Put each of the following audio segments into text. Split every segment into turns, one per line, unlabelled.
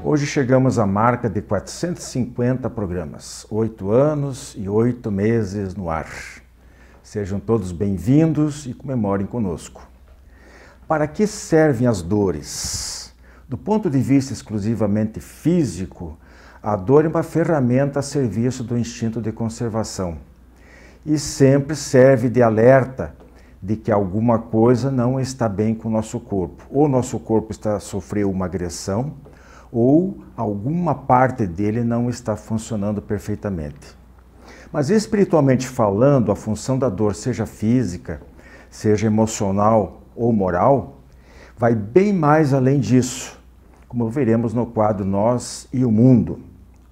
Hoje chegamos à marca de 450 programas, 8 anos e 8 meses no ar. Sejam todos bem-vindos e comemorem conosco. Para que servem as dores? Do ponto de vista exclusivamente físico, a dor é uma ferramenta a serviço do instinto de conservação e sempre serve de alerta de que alguma coisa não está bem com o nosso corpo. Ou nosso corpo sofreu uma agressão, ou alguma parte dele não está funcionando perfeitamente. Mas espiritualmente falando, a função da dor, seja física, seja emocional ou moral, vai bem mais além disso, como veremos no quadro Nós e o Mundo.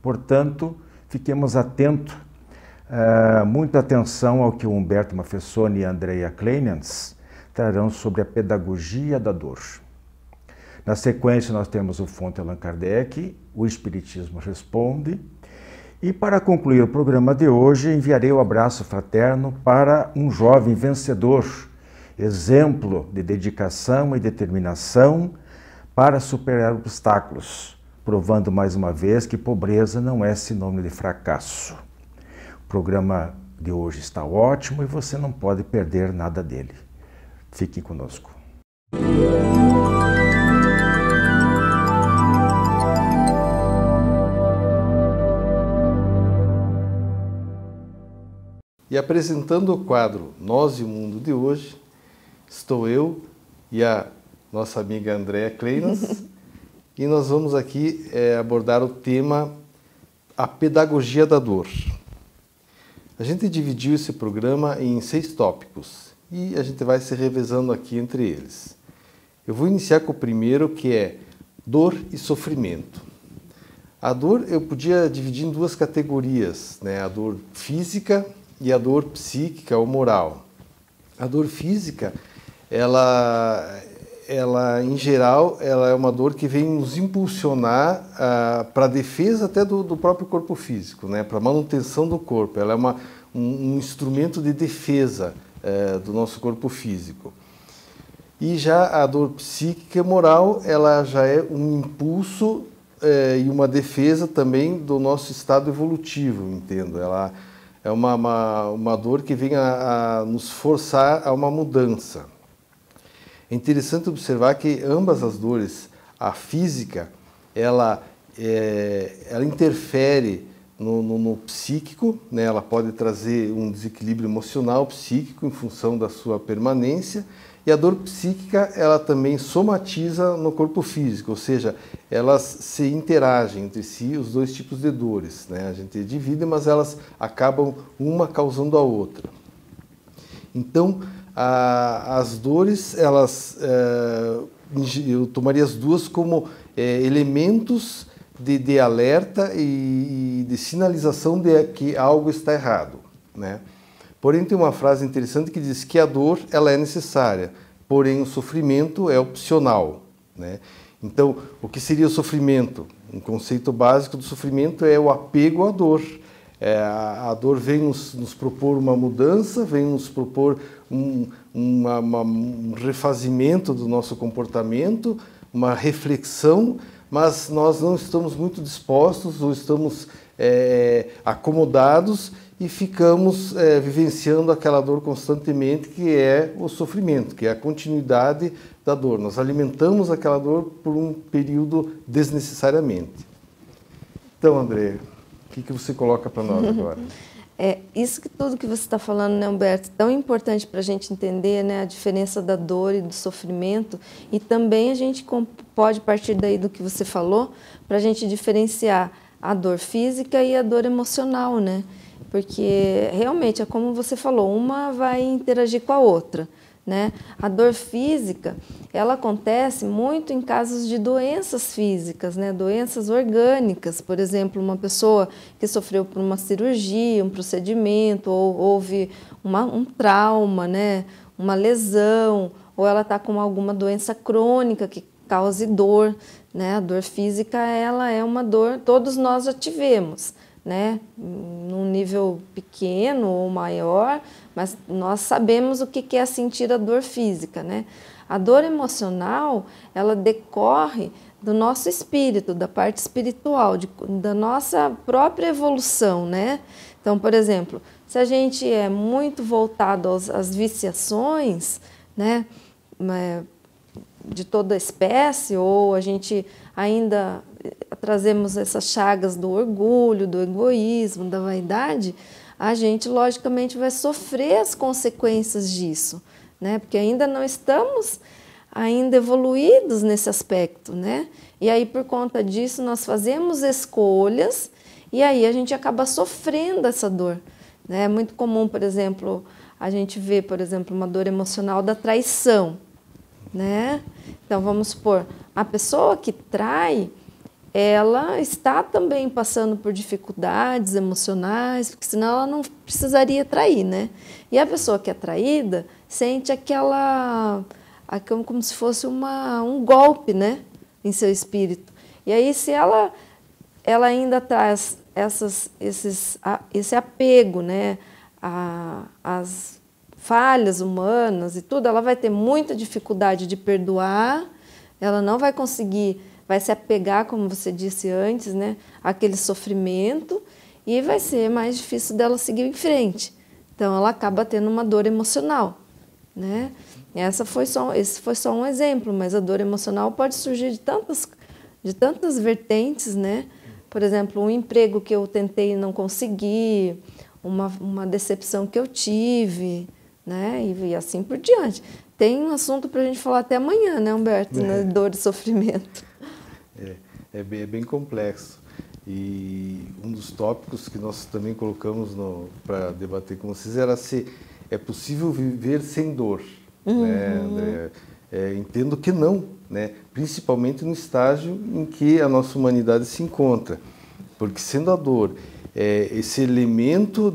Portanto, fiquemos atentos, muita atenção ao que Humberto Maffesoni e Andrea Clemens trarão sobre a pedagogia da dor. Na sequência, nós temos o Fonte Allan Kardec, o Espiritismo Responde. E para concluir o programa de hoje, enviarei o abraço fraterno para um jovem vencedor, exemplo de dedicação e determinação para superar obstáculos, provando mais uma vez que pobreza não é sinônimo de fracasso. O programa de hoje está ótimo e você não pode perder nada dele. Fiquem conosco.
E apresentando o quadro Nós e o Mundo de hoje, estou eu e a nossa amiga Andrea Clemens e nós vamos aqui abordar o tema A Pedagogia da Dor. A gente dividiu esse programa em 6 tópicos e a gente vai se revezando aqui entre eles. Eu vou iniciar com o primeiro, que é dor e sofrimento. A dor eu podia dividir em 2 categorias, né? A dor física e a dor psíquica ou moral. A dor física, ela em geral, ela é uma dor que vem nos impulsionar para a defesa até do próprio corpo físico, né? Para a manutenção do corpo. Ela é um instrumento de defesa do nosso corpo físico. E já a dor psíquica e moral, ela já é um impulso e uma defesa também do nosso estado evolutivo, entendo. Ela é uma dor que vem a nos forçar a uma mudança. É interessante observar que ambas as dores, a física, ela interfere no psíquico, né? Ela pode trazer um desequilíbrio emocional, psíquico, em função da sua permanência, e a dor psíquica, ela também somatiza no corpo físico, ou seja, elas se interagem entre si, os 2 tipos de dores, né? A gente divide, mas elas acabam uma causando a outra. Então, as dores, eu tomaria as 2 como elementos de alerta e de sinalização de que algo está errado, né? Porém, tem uma frase interessante que diz que a dor ela é necessária, porém o sofrimento é opcional, né? Então, o que seria o sofrimento? Um conceito básico do sofrimento é o apego à dor. A dor vem nos propor uma mudança, vem nos propor um refazimento do nosso comportamento, uma reflexão, mas nós não estamos muito dispostos ou estamos acomodados e ficamos vivenciando aquela dor constantemente, que é o sofrimento, que é a continuidade da dor. Nós alimentamos aquela dor por um período desnecessariamente. Então, André, o que você coloca para nós agora?
Isso que tudo que você está falando, né, Humberto, tão importante para a gente entender, né, a diferença da dor e do sofrimento, e também a gente pode partir daí do que você falou, para a gente diferenciar a dor física e a dor emocional, né? Porque realmente é como você falou, uma vai interagir com a outra, né? A dor física, ela acontece muito em casos de doenças físicas, né? Doenças orgânicas, por exemplo, uma pessoa que sofreu por uma cirurgia, um procedimento, ou houve um trauma, né? Uma lesão, ou ela está com alguma doença crônica que cause dor, né? A dor física, ela é uma dor, todos nós já tivemos, né? Num nível pequeno ou maior, mas nós sabemos o que é sentir a dor física, né? A dor emocional, ela decorre do nosso espírito, da parte espiritual, da nossa própria evolução, né? Então, por exemplo, se a gente é muito voltado às viciações, né, de toda espécie, ou a gente ainda trazemos essas chagas do orgulho, do egoísmo, da vaidade, a gente logicamente vai sofrer as consequências disso, né? Porque ainda não estamos ainda evoluídos nesse aspecto, né? E aí por conta disso nós fazemos escolhas e aí a gente acaba sofrendo essa dor, né? É muito comum, por exemplo, a gente vê, por exemplo, uma dor emocional da traição, né? Então vamos supor, a pessoa que trai, ela está também passando por dificuldades emocionais, porque senão ela não precisaria trair, né? E a pessoa que é traída sente como se fosse um golpe, né, em seu espírito. E aí, se ela ainda traz esse apego, né, às falhas humanas e tudo, ela vai ter muita dificuldade de perdoar, ela não vai conseguir, vai se apegar, como você disse antes, né, àquele sofrimento, e vai ser mais difícil dela seguir em frente. Então, ela acaba tendo uma dor emocional, né? Esse foi só um exemplo, mas a dor emocional pode surgir de tantas vertentes, né? Por exemplo, um emprego que eu tentei e não consegui, uma decepção que eu tive, né? E assim por diante. Tem um assunto para a gente falar até amanhã, né, Humberto? Né? Dor e sofrimento.
É bem complexo. E um dos tópicos que nós também colocamos para debater com vocês era se é possível viver sem dor. Né, André? Entendo que não, né? Principalmente no estágio em que a nossa humanidade se encontra. Porque sendo a dor esse elemento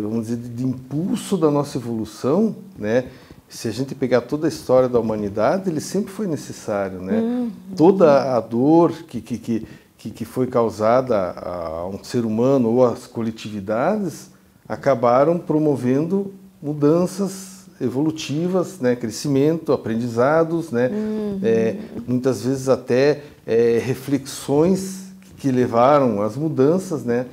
vamos dizer, de impulso da nossa evolução, né? Se a gente pegar toda a história da humanidade, ele sempre foi necessário, né? Toda a dor que foi causada a um ser humano ou às coletividades acabaram promovendo mudanças evolutivas, né? Crescimento, aprendizados, né? Muitas vezes até reflexões que levaram às mudanças, né?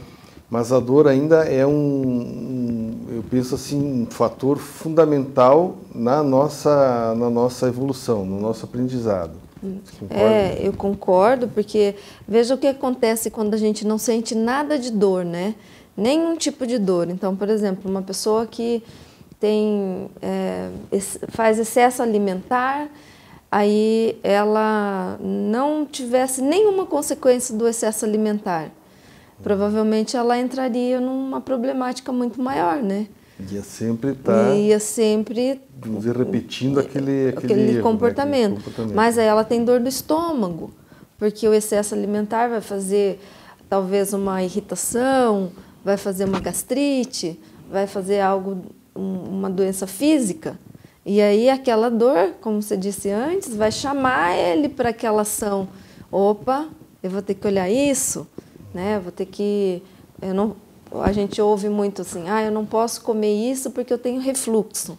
Mas a dor ainda é eu penso assim, um fator fundamental na nossa evolução, no nosso aprendizado. Você concorda?
Eu concordo, porque veja o que acontece quando a gente não sente nada de dor, né? Nenhum tipo de dor. Então, por exemplo, uma pessoa que faz excesso alimentar, aí ela não tivesse nenhuma consequência do excesso alimentar. Provavelmente ela entraria numa problemática muito maior, né?
Ia sempre vamos dizer, repetindo aquele erro,
comportamento.
Né? Comportamento.
Mas aí ela tem dor do estômago, porque o excesso alimentar vai fazer talvez uma irritação, vai fazer uma gastrite, vai fazer uma doença física. E aí aquela dor, como você disse antes, vai chamar ele para aquela ação. Opa, eu vou ter que olhar isso, né? Vou ter que... A gente ouve muito assim, eu não posso comer isso porque eu tenho refluxo.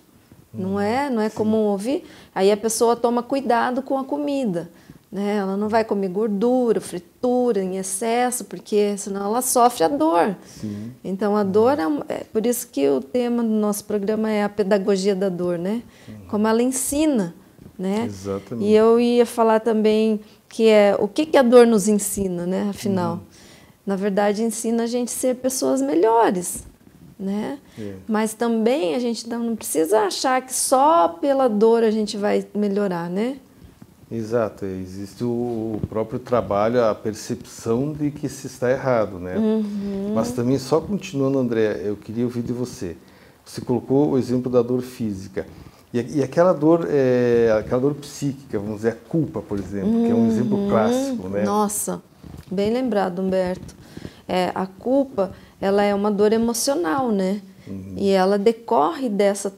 Não é comum ouvir? Aí a pessoa toma cuidado com a comida, né? Ela não vai comer gordura, fritura em excesso, porque senão ela sofre a dor.
Sim.
Então a dor por isso que o tema do nosso programa é a pedagogia da dor, né? Como ela ensina, né?
Exatamente.
E eu ia falar também que o que a dor nos ensina, né? Afinal, na verdade ensina a gente a ser pessoas melhores, né? Mas também a gente não precisa achar que só pela dor a gente vai melhorar, né?
Exato, existe o próprio trabalho, a percepção de que se está errado, né? Mas também, só continuando, André, eu queria ouvir de você. Você colocou o exemplo da dor física. E aquela dor psíquica, vamos dizer, a culpa, por exemplo, que é um exemplo clássico, né?
Nossa, bem lembrado, Humberto. A culpa, ela é uma dor emocional, né? E ela decorre dessa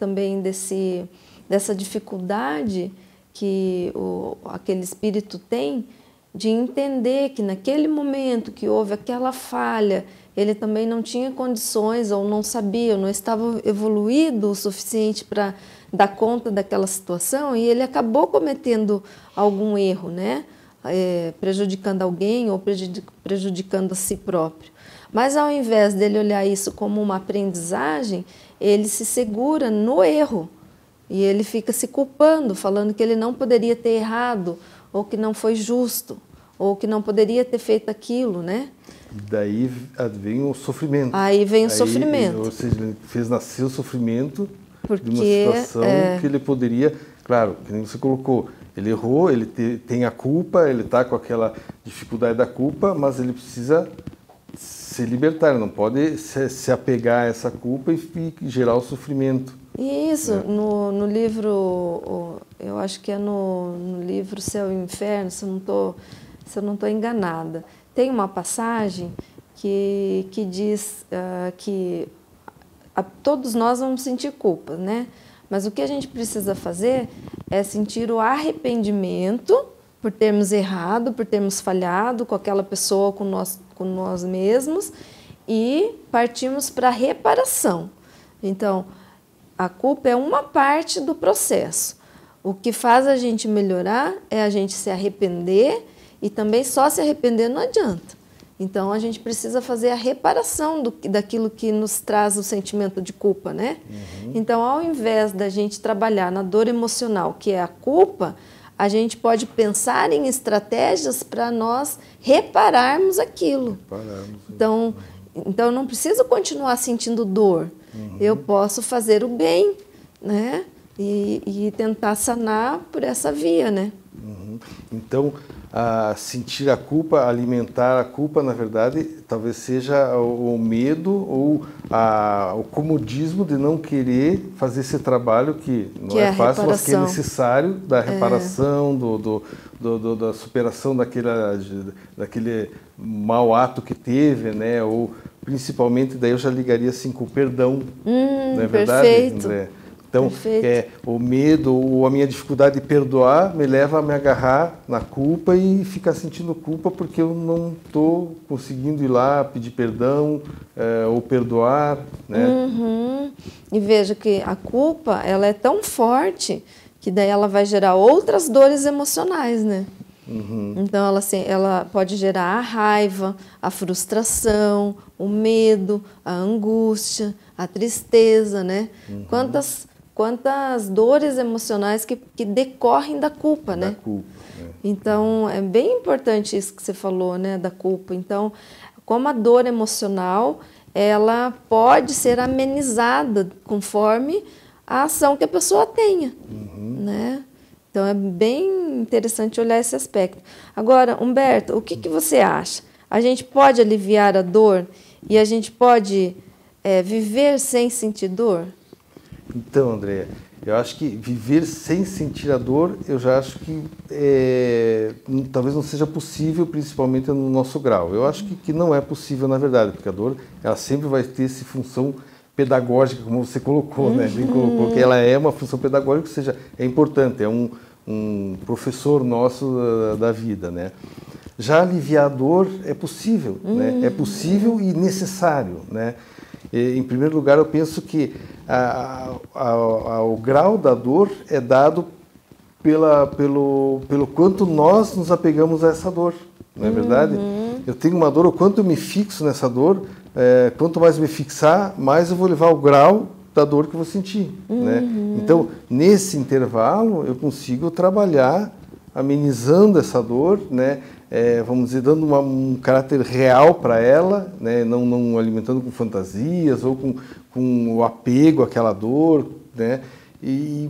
dificuldade que aquele espírito tem de entender que naquele momento que houve aquela falha, ele também não tinha condições, ou não sabia, ou não estava evoluído o suficiente para dar conta daquela situação, e ele acabou cometendo algum erro, né? Prejudicando alguém ou prejudicando a si próprio. Mas ao invés dele olhar isso como uma aprendizagem, ele se segura no erro e ele fica se culpando, falando que ele não poderia ter errado, ou que não foi justo, ou que não poderia ter feito aquilo, né?
Daí vem o sofrimento.
Aí vem o sofrimento.
Ou seja, ele fez nascer o sofrimento
porque,
de uma situação que ele poderia, claro, que nem você colocou, ele errou, ele tem a culpa, ele está com aquela dificuldade da culpa, mas ele precisa se libertar, ele não pode se apegar a essa culpa e gerar o sofrimento.
Isso, no livro, eu acho que é no livro Céu e Inferno, se eu não estou enganada, tem uma passagem que diz que todos nós vamos sentir culpa, né? Mas o que a gente precisa fazer é sentir o arrependimento por termos errado, por termos falhado com aquela pessoa, com nós mesmos, e partimos para a reparação. Então, a culpa é uma parte do processo. O que faz a gente melhorar é a gente se arrepender, e também só se arrepender não adianta. Então, a gente precisa fazer a reparação daquilo que nos traz o sentimento de culpa, né? Então, ao invés da gente trabalhar na dor emocional, que é a culpa, a gente pode pensar em estratégias para nós repararmos aquilo. Então, eu não preciso continuar sentindo dor. Eu posso fazer o bem, né? E tentar sanar por essa via, né?
Então, sentir a culpa, alimentar a culpa, na verdade, talvez seja o medo ou o comodismo de não querer fazer esse trabalho que não é fácil, mas que é necessário, da reparação, da superação daquele mau ato que teve, né? Ou principalmente, daí eu já ligaria assim com o perdão, não é verdade,
perfeito.
André? Então, o medo ou a minha dificuldade de perdoar me leva a me agarrar na culpa e ficar sentindo culpa porque eu não estou conseguindo ir lá pedir perdão ou perdoar, né?
E veja que a culpa, ela é tão forte que daí ela vai gerar outras dores emocionais, né? Então, ela pode gerar a raiva, a frustração, o medo, a angústia, a tristeza, né? Quantas dores emocionais que decorrem da culpa, né? Então, é bem importante isso que você falou, né, da culpa. Então, como a dor emocional, ela pode ser amenizada conforme a ação que a pessoa tenha, né? Então, é bem interessante olhar esse aspecto. Agora, Humberto, o que você acha? A gente pode aliviar a dor e a gente pode viver sem sentir dor?
Então, André, eu acho que viver sem sentir a dor, eu já acho que talvez não seja possível, principalmente no nosso grau. Eu acho que não é possível, na verdade, porque a dor ela sempre vai ter essa função pedagógica, como você colocou, né? Bem colocou, que ela é uma função pedagógica, ou seja, é importante, é um professor nosso da vida, né? Já aliviar a dor é possível, né? É possível e necessário, né? Em primeiro lugar, eu penso que o grau da dor é dado pelo quanto nós nos apegamos a essa dor, não é verdade? Eu tenho uma dor, o quanto eu me fixo nessa dor, quanto mais me fixar, mais eu vou levar o grau da dor que eu vou sentir, né? Então, nesse intervalo, eu consigo trabalhar amenizando essa dor, né? Vamos dizer, dando um caráter real para ela, né? Não alimentando com fantasias ou com o apego àquela dor, né? E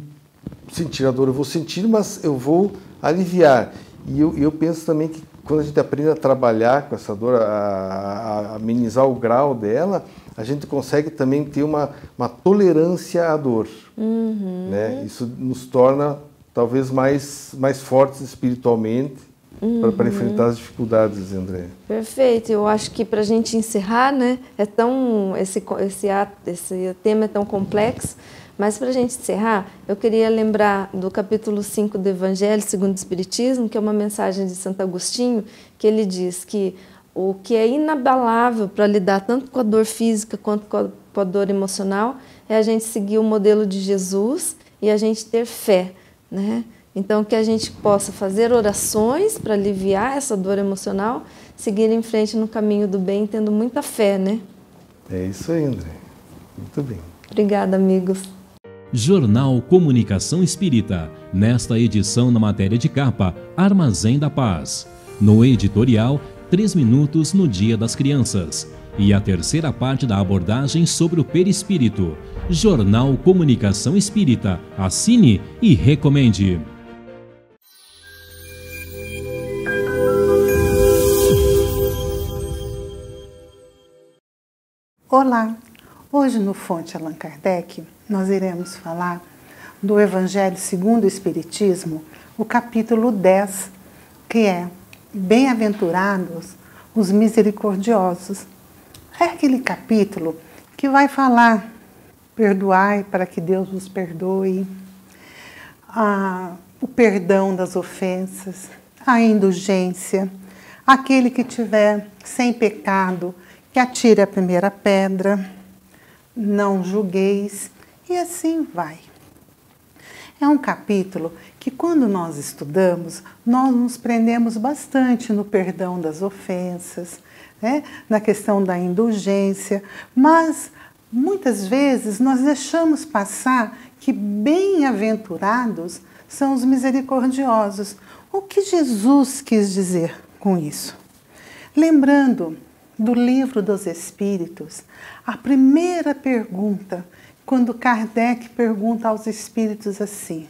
sentir a dor eu vou sentir, mas eu vou aliviar. E eu penso também que quando a gente aprende a trabalhar com essa dor, a amenizar o grau dela, a gente consegue também ter uma tolerância à dor, né? Isso nos torna talvez mais fortes espiritualmente para enfrentar as dificuldades, André.
Perfeito. Eu acho que para a gente encerrar, né, esse tema é tão complexo, mas para a gente encerrar, eu queria lembrar do capítulo 5 do Evangelho segundo o Espiritismo, que é uma mensagem de Santo Agostinho, que ele diz que o que é inabalável para lidar tanto com a dor física quanto com a dor emocional é a gente seguir o modelo de Jesus e a gente ter fé, né? Então, que a gente possa fazer orações para aliviar essa dor emocional, seguir em frente no caminho do bem, tendo muita fé, né?
É isso aí, André. Muito bem.
Obrigada, amigos.
Jornal Comunicação Espírita. Nesta edição, na matéria de capa, Armazém da Paz. No editorial, 3 minutos no Dia das Crianças. E a terceira parte da abordagem sobre o perispírito. Jornal Comunicação Espírita. Assine e recomende.
Olá! Hoje no Fonte Allan Kardec nós iremos falar do Evangelho segundo o Espiritismo, o capítulo 10, que é Bem-aventurados os misericordiosos. É aquele capítulo que vai falar: perdoai para que Deus vos perdoe, o perdão das ofensas, a indulgência, aquele que tiver sem pecado, que atire a primeira pedra, não julgueis, e assim vai. É um capítulo que, quando nós estudamos, nós nos prendemos bastante no perdão das ofensas, né? Na questão da indulgência, mas muitas vezes nós deixamos passar que bem-aventurados são os misericordiosos. O que Jesus quis dizer com isso? Lembrando do Livro dos Espíritos, a primeira pergunta, quando Kardec pergunta aos espíritos assim: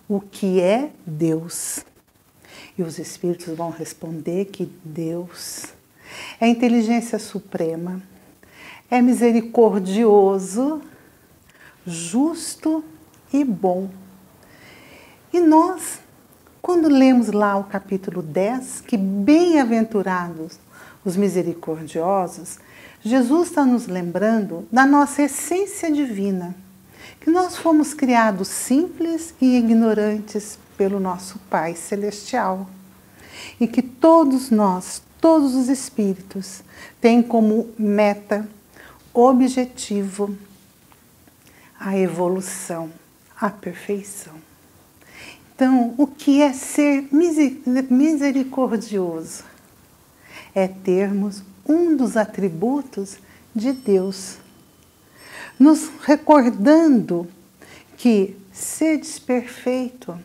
o que é Deus? E os espíritos vão responder que Deus é inteligência suprema, é misericordioso, justo e bom. E nós, quando lemos lá o capítulo 10, que bem-aventurados os misericordiosos, Jesus está nos lembrando da nossa essência divina, que nós fomos criados simples e ignorantes pelo nosso Pai Celestial, e que todos nós, todos os espíritos, têm como meta, objetivo, a evolução, a perfeição. Então, o que é ser misericordioso? É termos um dos atributos de Deus, nos recordando que sedes perfeito,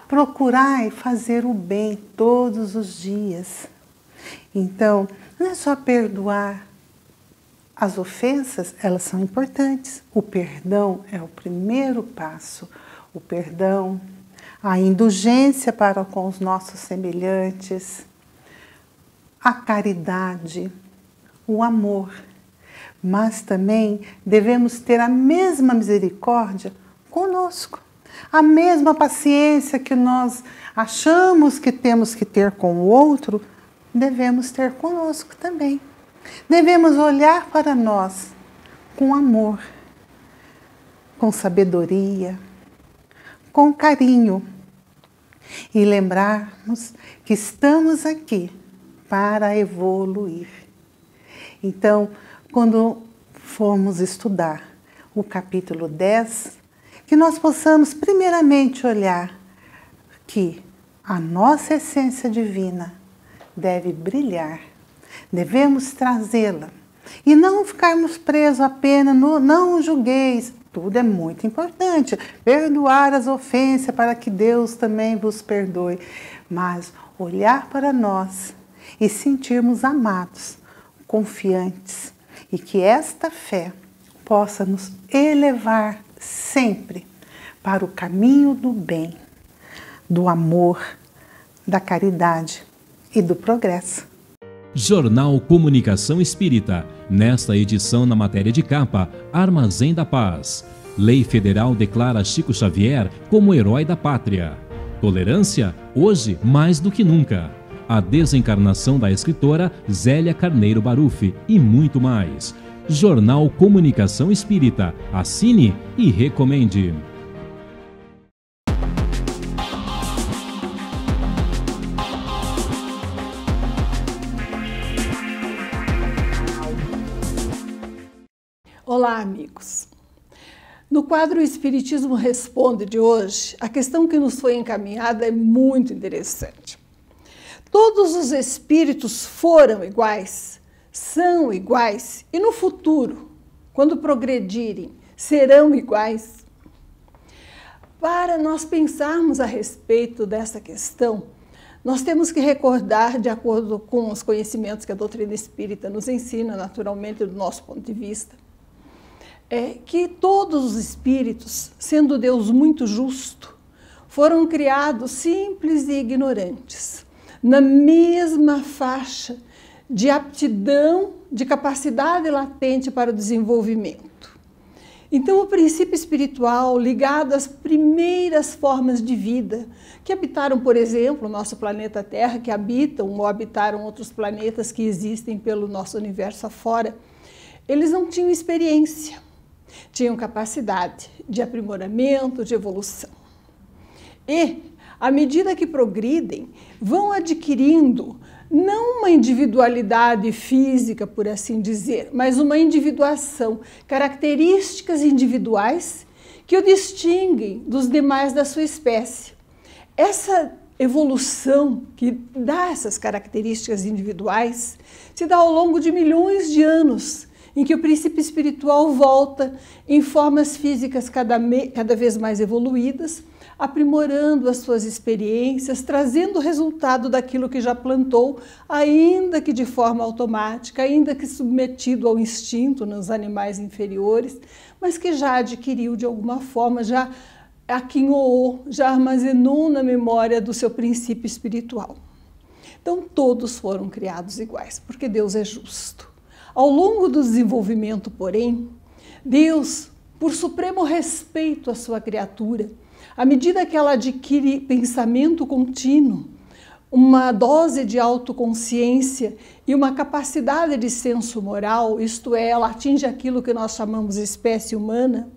procurai fazer o bem todos os dias. Então, não é só perdoar as ofensas, elas são importantes. O perdão é o primeiro passo. O perdão, a indulgência para com os nossos semelhantes, a caridade, o amor. Mas também devemos ter a mesma misericórdia conosco, a mesma paciência que nós achamos que temos que ter com o outro, devemos ter conosco também. Devemos olhar para nós com amor, com sabedoria, com carinho e lembrarmos que estamos aqui para evoluir. Então, quando formos estudar o capítulo 10, que nós possamos primeiramente olhar que a nossa essência divina deve brilhar, devemos trazê-la e não ficarmos presos apenas no não julgueis. Tudo é muito importante, perdoar as ofensas para que Deus também vos perdoe, mas olhar para nós e sentirmos amados, confiantes, e que esta fé possa nos elevar sempre para o caminho do bem, do amor, da caridade e do progresso.
Jornal Comunicação Espírita. Nesta edição, na matéria de capa, Armazém da Paz. Lei Federal declara Chico Xavier como herói da pátria. Tolerância, hoje mais do que nunca. A desencarnação da escritora Zélia Carneiro Baruffi e muito mais. Jornal Comunicação Espírita. Assine e recomende.
Olá, amigos. No quadro Espiritismo Responde de hoje, a questão que nos foi encaminhada é muito interessante. Todos os espíritos foram iguais, são iguais e no futuro, quando progredirem, serão iguais? Para nós pensarmos a respeito dessa questão, nós temos que recordar, de acordo com os conhecimentos que a doutrina espírita nos ensina, naturalmente, do nosso ponto de vista, que todos os espíritos, sendo Deus muito justo, foram criados simples e ignorantes, na mesma faixa de aptidão, de capacidade latente para o desenvolvimento. Então, o princípio espiritual ligado às primeiras formas de vida, que habitaram, por exemplo, o nosso planeta Terra, que habitam ou habitaram outros planetas que existem pelo nosso universo afora, eles não tinham experiência, tinham capacidade de aprimoramento, de evolução. E, à medida que progridem, vão adquirindo não uma individualidade física, por assim dizer, mas uma individuação, características individuais que o distinguem dos demais da sua espécie. Essa evolução que dá essas características individuais se dá ao longo de milhões de anos, em que o princípio espiritual volta em formas físicas cada vez mais evoluídas, aprimorando as suas experiências, trazendo o resultado daquilo que já plantou, ainda que de forma automática, ainda que submetido ao instinto nos animais inferiores, mas que já adquiriu de alguma forma, já aquinhoou, já armazenou na memória do seu princípio espiritual. Então todos foram criados iguais, porque Deus é justo. Ao longo do desenvolvimento, porém, Deus, por supremo respeito à sua criatura, à medida que ela adquire pensamento contínuo, uma dose de autoconsciência e uma capacidade de senso moral, isto é, ela atinge aquilo que nós chamamos de espécie humana,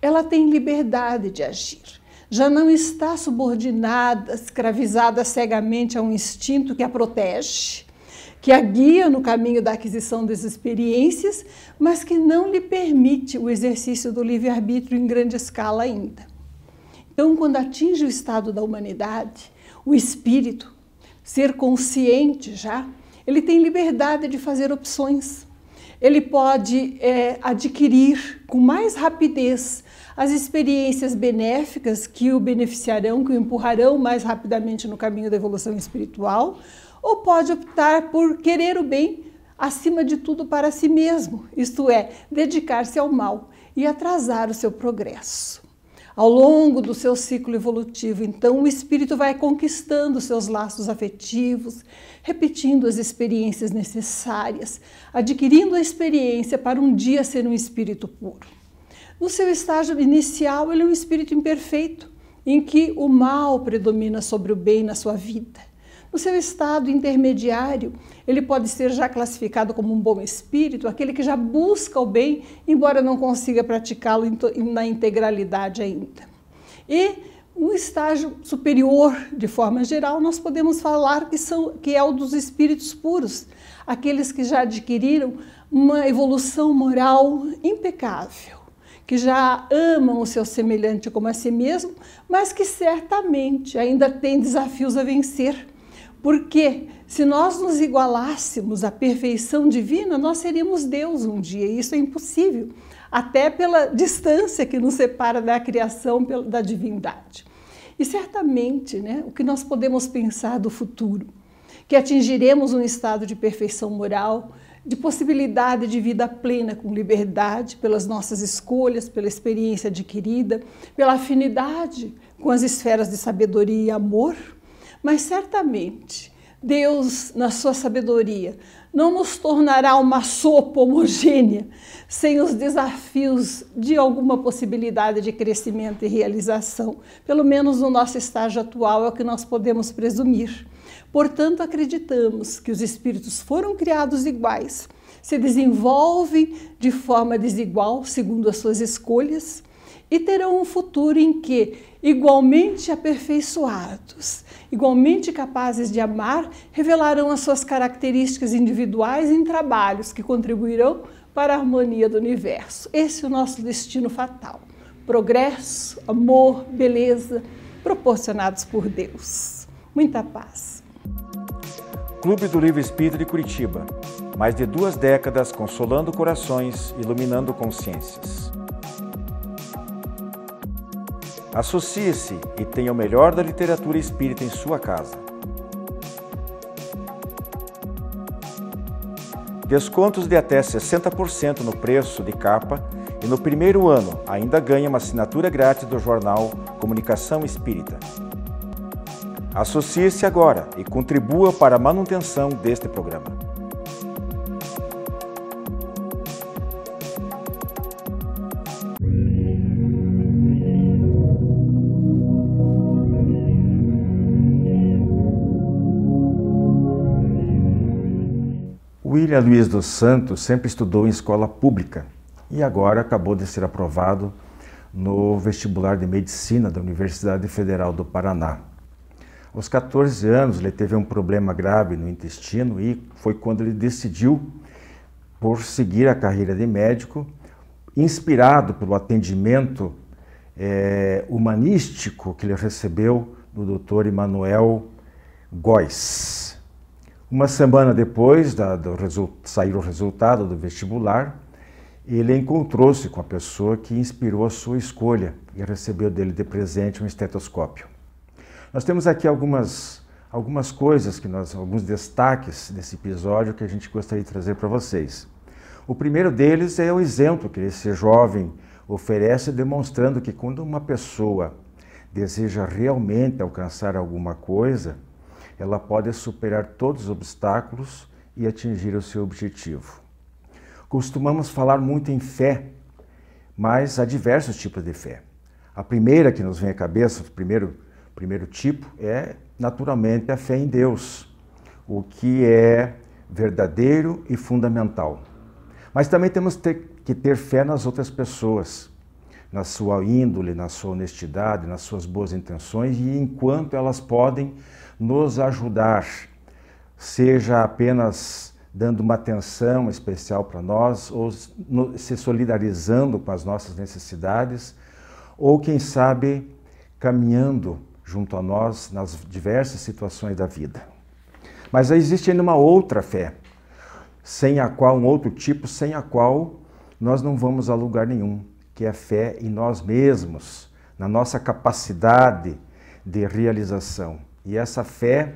ela tem liberdade de agir. Já não está subordinada, escravizada cegamente a um instinto que a protege, que a guia no caminho da aquisição das experiências, mas que não lhe permite o exercício do livre-arbítrio em grande escala ainda. Então, quando atinge o estado da humanidade, o espírito, ser consciente já, ele tem liberdade de fazer opções. Ele pode adquirir com mais rapidez as experiências benéficas que o beneficiarão, que o empurrarão mais rapidamente no caminho da evolução espiritual, ou pode optar por querer o bem acima de tudo para si mesmo, isto é, dedicar-se ao mal e atrasar o seu progresso. Ao longo do seu ciclo evolutivo, então, o espírito vai conquistando seus laços afetivos, repetindo as experiências necessárias, adquirindo a experiência para um dia ser um espírito puro. No seu estágio inicial, ele é um espírito imperfeito, em que o mal predomina sobre o bem na sua vida. No seu estado intermediário, ele pode ser já classificado como um bom espírito, aquele que já busca o bem, embora não consiga praticá-lo na integralidade ainda. E no estágio superior, de forma geral, nós podemos falar que é o dos espíritos puros, aqueles que já adquiriram uma evolução moral impecável, que já amam o seu semelhante como a si mesmo, mas que certamente ainda têm desafios a vencer. Porque se nós nos igualássemos à perfeição divina, nós seríamos Deus um dia, e isso é impossível, até pela distância que nos separa da criação, da divindade. E certamente, o que nós podemos pensar do futuro, que atingiremos um estado de perfeição moral, de possibilidade de vida plena com liberdade, pelas nossas escolhas, pela experiência adquirida, pela afinidade com as esferas de sabedoria e amor. Mas certamente Deus, na sua sabedoria, não nos tornará uma sopa homogênea sem os desafios de alguma possibilidade de crescimento e realização. Pelo menos no nosso estágio atual é o que nós podemos presumir. Portanto, acreditamos que os espíritos foram criados iguais, se desenvolvem de forma desigual segundo as suas escolhas e terão um futuro em que, igualmente aperfeiçoados, igualmente capazes de amar, revelarão as suas características individuais em trabalhos que contribuirão para a harmonia do universo. Esse é o nosso destino fatal. Progresso, amor, beleza, proporcionados por Deus. Muita paz.
Clube do Livro Espírita de Curitiba. Mais de 2 décadas consolando corações, iluminando consciências. Associe-se e tenha o melhor da literatura espírita em sua casa. Descontos de até 60% no preço de capa e no primeiro ano ainda ganha uma assinatura grátis do jornal Comunicação Espírita. Associe-se agora e contribua para a manutenção deste programa. William Luiz dos Santos sempre estudou em escola pública e agora acabou de ser aprovado no vestibular de medicina da Universidade Federal do Paraná. Aos 14 anos ele teve um problema grave no intestino e foi quando ele decidiu por seguir a carreira de médico, inspirado pelo atendimento humanístico que ele recebeu do Dr. Emanuel Góes. Uma semana depois sair o resultado do vestibular, ele encontrou-se com a pessoa que inspirou a sua escolha e recebeu dele de presente um estetoscópio. Nós temos aqui algumas coisas, alguns destaques desse episódio que a gente gostaria de trazer para vocês. O primeiro deles é o exemplo que esse jovem oferece, demonstrando que quando uma pessoa deseja realmente alcançar alguma coisa, ela pode superar todos os obstáculos e atingir o seu objetivo. Costumamos falar muito em fé, mas há diversos tipos de fé. A primeira que nos vem à cabeça, o primeiro tipo, é naturalmente a fé em Deus, o que é verdadeiro e fundamental. Mas também temos que ter fé nas outras pessoas, na sua índole, na sua honestidade, nas suas boas intenções e enquanto elas podem nos ajudar, seja apenas dando uma atenção especial para nós, ou se solidarizando com as nossas necessidades, ou quem sabe caminhando junto a nós nas diversas situações da vida. Mas existe ainda uma outra fé, um outro tipo, sem a qual nós não vamos a lugar nenhum, que é a fé em nós mesmos, na nossa capacidade de realização. E essa fé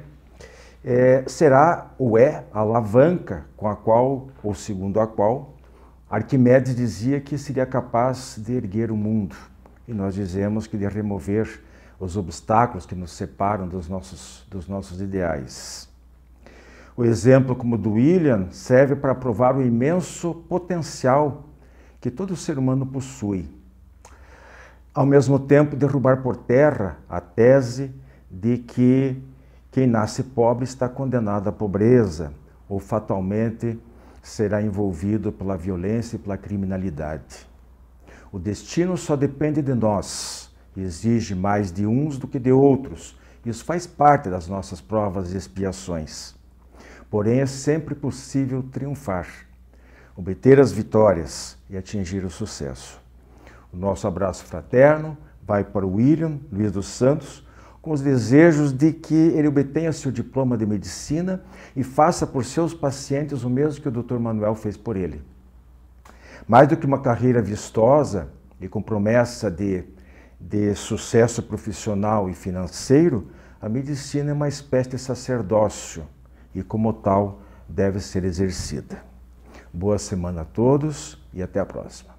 será ou é a alavanca com a qual, ou segundo a qual, Arquimedes dizia que seria capaz de erguer o mundo. E nós dizemos que de remover os obstáculos que nos separam dos nossos ideais. O exemplo como o do William serve para provar o imenso potencial que todo ser humano possui. Ao mesmo tempo, derrubar por terra a tese de que quem nasce pobre está condenado à pobreza ou fatalmente será envolvido pela violência e pela criminalidade. O destino só depende de nós, exige mais de uns do que de outros. Isso faz parte das nossas provas e expiações. Porém, é sempre possível triunfar, obter as vitórias e atingir o sucesso. O nosso abraço fraterno vai para o William Luiz dos Santos, com os desejos de que ele obtenha seu diploma de medicina e faça por seus pacientes o mesmo que o Dr. Manuel fez por ele. Mais do que uma carreira vistosa e com promessa de sucesso profissional e financeiro, a medicina é uma espécie de sacerdócio e, como tal, deve ser exercida. Boa semana a todos e até a próxima.